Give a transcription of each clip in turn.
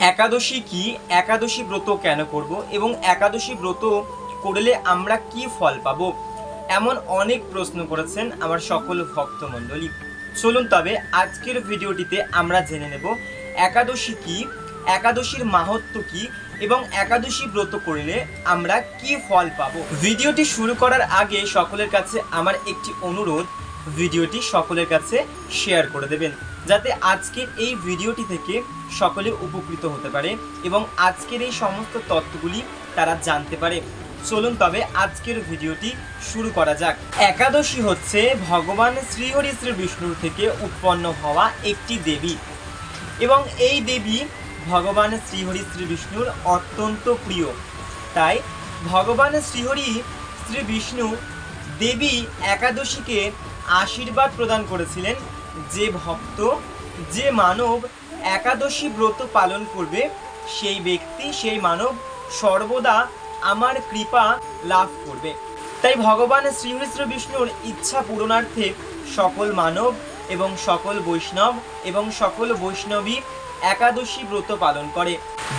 একাদশী কি, একাদশী ব্রত কেন করব এবং একাদশী ব্রত করলে আমরা কি ফল পাবো, এমন অনেক প্রশ্ন করেছেন আমার সকল ভক্তমণ্ডলী। চলুন তবে আজকের ভিডিওটিতে আমরা জেনে নেব একাদশী কি, একাদশীর মাহাত্ম্য কি এবং একাদশী ব্রত করলে আমরা কি ফল পাবো। ভিডিওটি শুরু করার আগে সকলের কাছে আমার একটি অনুরোধ, ভিডিওটি সকলের কাছে শেয়ার করে দেবেন যাতে আজকের এই ভিডিওটি থেকে সকলে উপকৃত হতে পারে এবং আজকের এই সমস্ত তথ্যগুলি তারা জানতে পারে। চলুন তবে আজকের ভিডিওটি শুরু করা যাক। একাদশী হচ্ছে ভগবান শ্রীহরি শ্রী বিষ্ণুর থেকে উৎপন্ন হওয়া একটি দেবী এবং এই দেবী ভগবান শ্রীহরি শ্রী বিষ্ণুর অত্যন্ত প্রিয়। তাই ভগবান শ্রীহরি শ্রী বিষ্ণু দেবী একাদশীকে আশীর্বাদ প্রদান করেছিলেন, যে ভক্ত, যে মানব একাদশী ব্রত পালন করবে সেই ব্যক্তি, সেই মানব সর্বদা আমার কৃপা লাভ করবে। তাই ভগবান শ্রীহরি শ্রী বিষ্ণুর ইচ্ছা পূরণার্থে সকল মানব এবং সকল বৈষ্ণব এবং সকল বৈষ্ণবী একাদশী ব্রত পালন করে।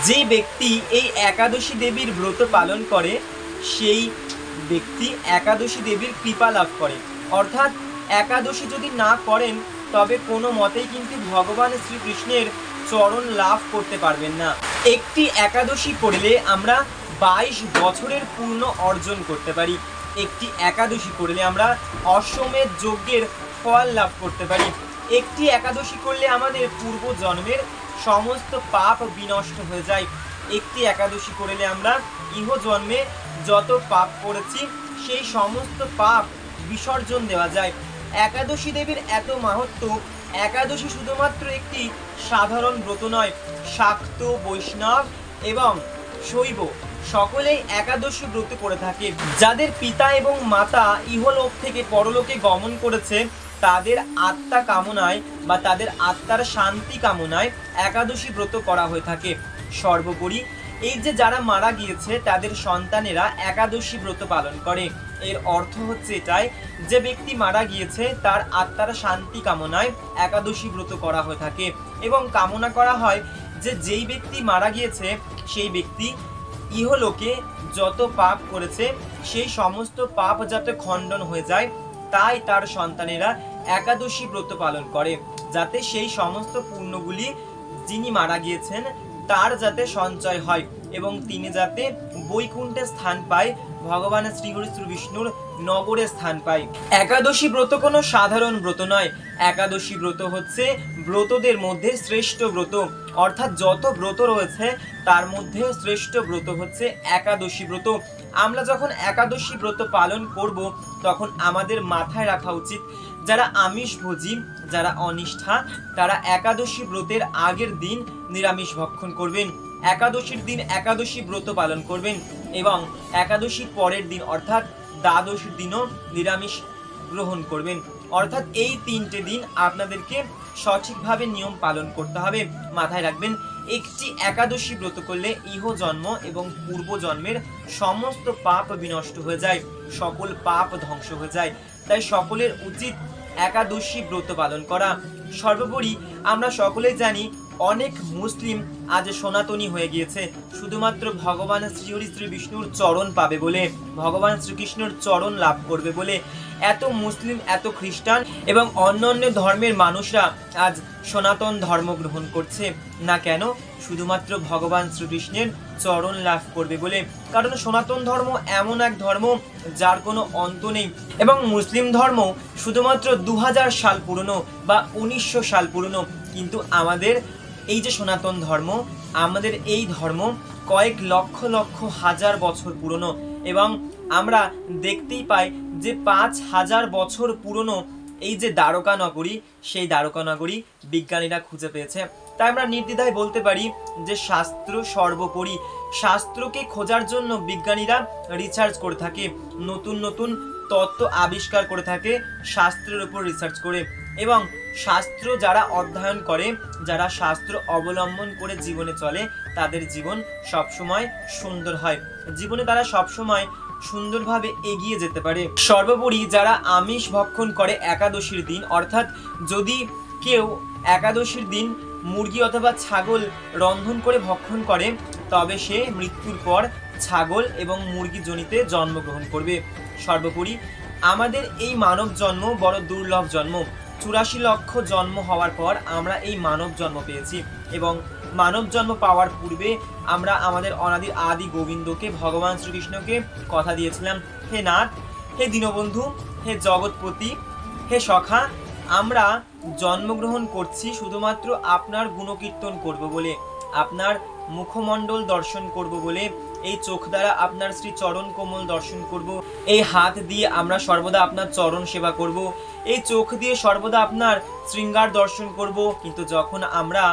যে ব্যক্তি এই একাদশী দেবীর ব্রত পালন করে সেই ব্যক্তি একাদশী দেবীর কৃপা লাভ করে। অর্থাৎ একাদশী যদি না করেন তবে কোনো মতেই কিন্তু ভগবান শ্রীকৃষ্ণের চরণ লাভ করতে পারবেন না। একটি একাদশী করলে আমরা 22 বছরের পূর্ণ অর্জন করতে পারি। একটি একাদশী করলে আমরা অশ্বমেধ যজ্ঞের ফল লাভ করতে পারি। একটি একাদশী করলে আমাদের পূর্ব জন্মের সমস্ত পাপ বিনষ্ট হয়ে যায়। একটি একাদশী করলে আমরা ইহ জন্মে যত পাপ করেছি সেই সমস্ত পাপ বিসর্জন দেওয়া যায়। একাদশী দেবীর এত মাহাত্ম্য। একাদশী শুধুমাত্র একটি সাধারণ ব্রত নয়, শাক্ত, বৈষ্ণব এবং শৈব সকলেই একাদশী ব্রত করে থাকে। যাদের পিতা এবং মাতা ইহলোক থেকে পরলোকে গমন করেছে তাদের আত্মা কামনায় বা তাদের আত্মার শান্তি কামনায় একাদশী ব্রত করা হয়ে থাকে। সর্বোপরি এই যে যারা মারা গিয়েছে তাদের সন্তানেরা একাদশী ব্রত পালন করে। এর অর্থ হচ্ছে এটাই, যে ব্যক্তি মারা গিয়েছে তার আত্মার শান্তি কামনায় একাদশী ব্রত করা হয়ে থাকে এবং কামনা করা হয় যে যেই ব্যক্তি মারা গিয়েছে সেই ব্যক্তি ইহলোকে যত পাপ করেছে সেই সমস্ত পাপ যাতে খণ্ডন হয়ে যায়। তাই তার সন্তানেরা একাদশী ব্রত পালন করে, যাতে সেই সমস্ত পুণ্যগুলি যিনি মারা গিয়েছেন তার যাতে সঞ্চয় হয় এবং তিনি যাতে বৈকুণ্ঠে স্থান পায়, ভগবান শ্রীহরি শ্রী বিষ্ণুর নগরে স্থান পায়। একাদশী ব্রত কোনো সাধারণ ব্রত নয়। একাদশী ব্রত হচ্ছে ব্রতদের মধ্যে শ্রেষ্ঠ ব্রত। অর্থাৎ যত ব্রত রয়েছে তার মধ্যে শ্রেষ্ঠ ব্রত হচ্ছে একাদশী ব্রত। আমরা যখন একাদশী ব্রত পালন করব তখন আমাদের মাথায় রাখা উচিত, যারা আমিষভোজী, যারা অনিষ্ঠা, তারা একাদশী ব্রতের আগের দিন নিরামিষ ভক্ষণ করবেন, একাদশীর দিন একাদশী ব্রত পালন করবেন এবং একাদশীর পরের দিন অর্থাৎ দ্বাদশীর দিনও নিরামিষ গ্রহণ করবেন। অর্থাৎ এই 3টে দিন আপনাদেরকে সঠিকভাবে নিয়ম পালন করতে হবে। মাথায় রাখবেন, একটি একাদশী ব্রত করলে ইহ জন্ম এবং পূর্ব জন্মের সমস্ত পাপ বিনষ্ট হয়ে যায়, সকল পাপ ধ্বংস হয়ে যায়। তাই সকলের উচিত একাদশী ব্রত পালন করা। সর্বোপরি আমরা সকলেই জানি অনেক মুসলিম আজ সনাতনী হয়ে গিয়েছে শুধুমাত্র ভগবান শ্রীহরি শ্রী বিষ্ণুর চরণ পাবে বলে, ভগবান শ্রীকৃষ্ণের চরণ লাভ করবে বলে এত মুসলিম, এত খ্রিস্টান এবং অন্যান্য ধর্মের মানুষরা আজ সনাতন ধর্ম গ্রহণ করছে না কেন? শুধুমাত্র ভগবান শ্রীকৃষ্ণের চরণ লাভ করবে বলে। কারণ সনাতন ধর্ম এমন এক ধর্ম যার কোনো অন্ত নেই এবং মুসলিম ধর্ম শুধুমাত্র 2000 সাল পুরনো বা 1900 সাল পুরনো, কিন্তু আমাদের এই যে সনাতন ধর্ম, আমাদের এই ধর্ম কয়েক লক্ষ লক্ষ হাজার বছর পুরনো এবং আমরা দেখতেই পাই যে 5000 বছর পুরনো এই যে দ্বারকা নগরী, সেই দ্বারকা নগরী বিজ্ঞানীরা খুঁজে পেয়েছে। তাই আমরা নির্দ্বিধায় বলতে পারি যে শাস্ত্র সর্বোপরি। শাস্ত্রকে খোঁজার জন্য বিজ্ঞানীরা রিসার্চ করে থাকে, নতুন নতুন তত্ত্ব আবিষ্কার করে থাকে শাস্ত্রের উপর রিসার্চ করে। এবং শাস্ত্র যারা অধ্যয়ন করে, যারা শাস্ত্র অবলম্বন করে জীবনে চলে, তাদের জীবন সবসময় সুন্দর হয়, জীবনে তারা সবসময় সুন্দরভাবে এগিয়ে যেতে পারে। সর্বোপরি যারা আমিষ ভক্ষণ করে একাদশীর দিন, অর্থাৎ যদি কেউ একাদশীর দিন মুরগি অথবা ছাগল রন্ধন করে ভক্ষণ করে, তবে সে মৃত্যুর পর ছাগল এবং মুরগি জনিতে জন্মগ্রহণ করবে। সর্বোপরি আমাদের এই মানব জন্ম বড় দুর্লভ জন্ম। 84 লক্ষ জন্ম হওয়ার পর আমরা এই মানব জন্ম পেয়েছি, এবং মানব জন্ম পাওয়ার পূর্বে আমরা আমাদের অনাদি আদি গোবিন্দকে, ভগবান শ্রীকৃষ্ণকে কথা দিয়েছিলাম, হে নাথ, হে দীনবন্ধু, হে জগৎপতি, হে সখা, আমরা জন্মগ্রহণ করছি শুধুমাত্র আপনার গুণকীর্তন করব বলে, আপনার মুখমণ্ডল দর্শন করব বলে, এই চোখ দ্বারা আপনার শ্রী চরণ কোমল দর্শন করব, এই হাত দিয়ে আমরা সর্বদা আপনার চরণ সেবা করব, এই চোখ দিয়ে সর্বদা আপনার শৃঙ্গার দর্শন করব। কিন্তু যখন আমরা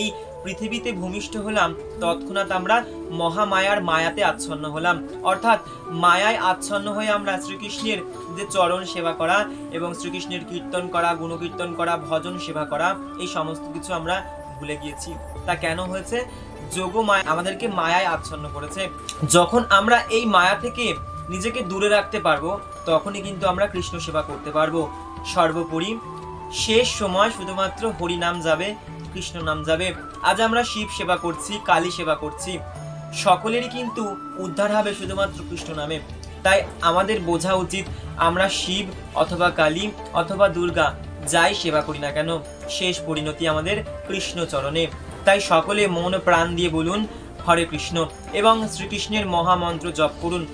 এই পৃথিবীতে ভূমিষ্ঠ হলাম, তৎক্ষণাৎ আমরা মহামায়ার মায়াতে আচ্ছন্ন হলাম, অর্থাৎ মায়ায় আচ্ছন্ন হয়ে আমরা শ্রীকৃষ্ণের যে চরণ সেবা করা এবং শ্রীকৃষ্ণের কীর্তন করা, গুণকীর্তন করা, ভজন সেবা করা, এই সমস্ত কিছু আমরা ভুলে গিয়েছি। তা কেন হয়েছে? যোগমায়া আমাদেরকে মায়ায় আচ্ছন্ন করেছে। যখন আমরা এই মায়া থেকে নিজেকে দূরে রাখতে পারবো, তখনই কিন্তু আমরা কৃষ্ণ সেবা করতে পারবো। সর্বোপরি শেষ সময় শুধুমাত্র হরি নাম যাবে, কৃষ্ণ নাম যাবে। আজ আমরা শিব সেবা করছি, কালী সেবা করছি, সকলেরই কিন্তু উদ্ধার হবে শুধুমাত্র কৃষ্ণ নামে। তাই আমাদের বোঝা উচিত, আমরা শিব অথবা কালী অথবা দুর্গা যাই সেবা করি না কেন, শেষ পরিণতি আমাদের কৃষ্ণ চরণে। তাই সকলে মন প্রাণ দিয়ে বলুন হরে কৃষ্ণ এবং শ্রীকৃষ্ণের মহামন্ত্র জপ করুন।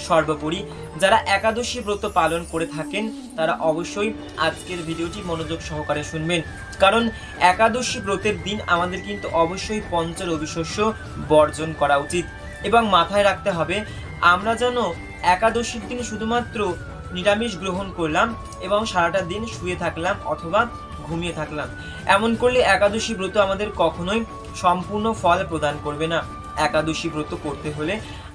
সর্বোপরি যারা একাদশী ব্রত পালন করে থাকেন তারা অবশ্যই আজকের ভিডিওটি মনোযোগ সহকারে শুনবেন, কারণ একাদশী ব্রতের দিন আমাদের কিন্তু অবশ্যই পঞ্চরবি শস্য বর্জন করা উচিত। এবং মাথায় রাখতে হবে, আমরা যেন একাদশীর দিন শুধুমাত্র নিরামিষ গ্রহণ করলাম এবং সারাটা দিন শুয়ে থাকলাম অথবা ঘুমিয়ে থাকলাম, এমন করলে একাদশী ব্রত আমাদের কখনোই সম্পূর্ণ ফল প্রদান করবে না। একাদশী ব্রত করতে হলে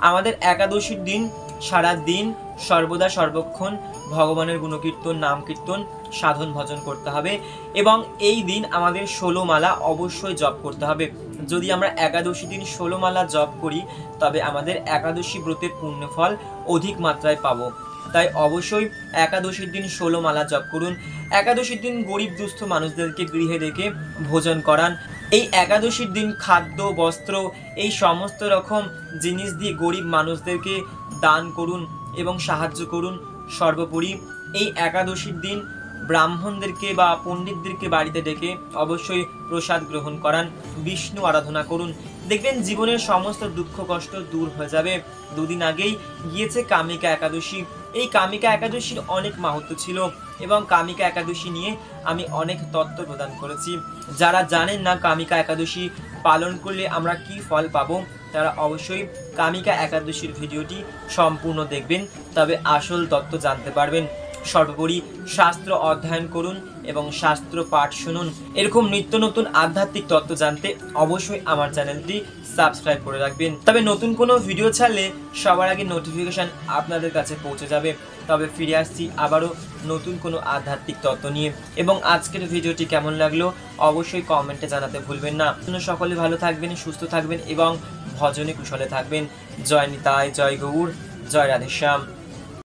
আমাদের একাদশীর দিন সারা দিন সর্বদা সর্বক্ষণ ভগবানের গুণকীর্তন, নাম কীর্তন, সাধন ভজন করতে হবে এবং এই দিন আমাদের 16 মালা অবশ্যই জপ করতে হবে। যদি আমরা একাদশী দিন 16 মালা জপ করি, তবে আমাদের একাদশী ব্রতের পুণ্যফল অধিক মাত্রায় পাবো। তাই অবশ্যই একাদশীর দিন 16 মালা জপ করুন। একাদশীর দিন গরিব দুস্থ মানুষদেরকে গৃহে ডেকে ভোজন করান। এই একাদশীর দিন খাদ্য, বস্ত্র, এই সমস্ত রকম জিনিস দিয়ে গরিব মানুষদেরকে দান করুন এবং সাহায্য করুন। সর্বোপরি এই একাদশীর দিন ব্রাহ্মণদেরকে বা পণ্ডিতদেরকে বাড়িতে ডেকে অবশ্যই প্রসাদ গ্রহণ করান, বিষ্ণু আরাধনা করুন। দেখবেন জীবনের সমস্ত দুঃখ কষ্ট দূর হয়ে যাবে। দুদিন আগেই গিয়েছে কামিকা একাদশী। এই কামিকা একাদশীর অনেক মাহাত্ম্য ছিল এবং কামিকা একাদশী নিয়ে আমি অনেক তত্ত্ব প্রদান করেছি। যারা জানেন না কামিকা একাদশী পালন করলে আমরা কি ফল পাবো, তারা অবশ্যই কামিকা একাদশীর ভিডিওটি সম্পূর্ণ দেখবেন, তবে আসল তত্ত্ব জানতে পারবেন। সর্বোপরি শাস্ত্র অধ্যয়ন করুন এবং শাস্ত্র পাঠ শুনুন। এরকম নিত্য নতুন আধ্যাত্মিক তত্ত্ব জানতে অবশ্যই আমার চ্যানেলটি সাবস্ক্রাইব করে রাখবেন, তবে নতুন কোনো ভিডিও ছাড়লে সবার আগে নোটিফিকেশন আপনাদের কাছে পৌঁছে যাবে। তবে ফিরে আসছি আবারও নতুন কোনো আধ্যাত্মিক তত্ত্ব নিয়ে। এবং আজকের ভিডিওটি কেমন লাগলো অবশ্যই কমেন্টে জানাতে ভুলবেন না। সকলে ভালো থাকবেন, সুস্থ থাকবেন এবং ভজনে কুশলে থাকবেন। জয় নিতাই, জয় গৌর, জয় রাধেশ্যাম।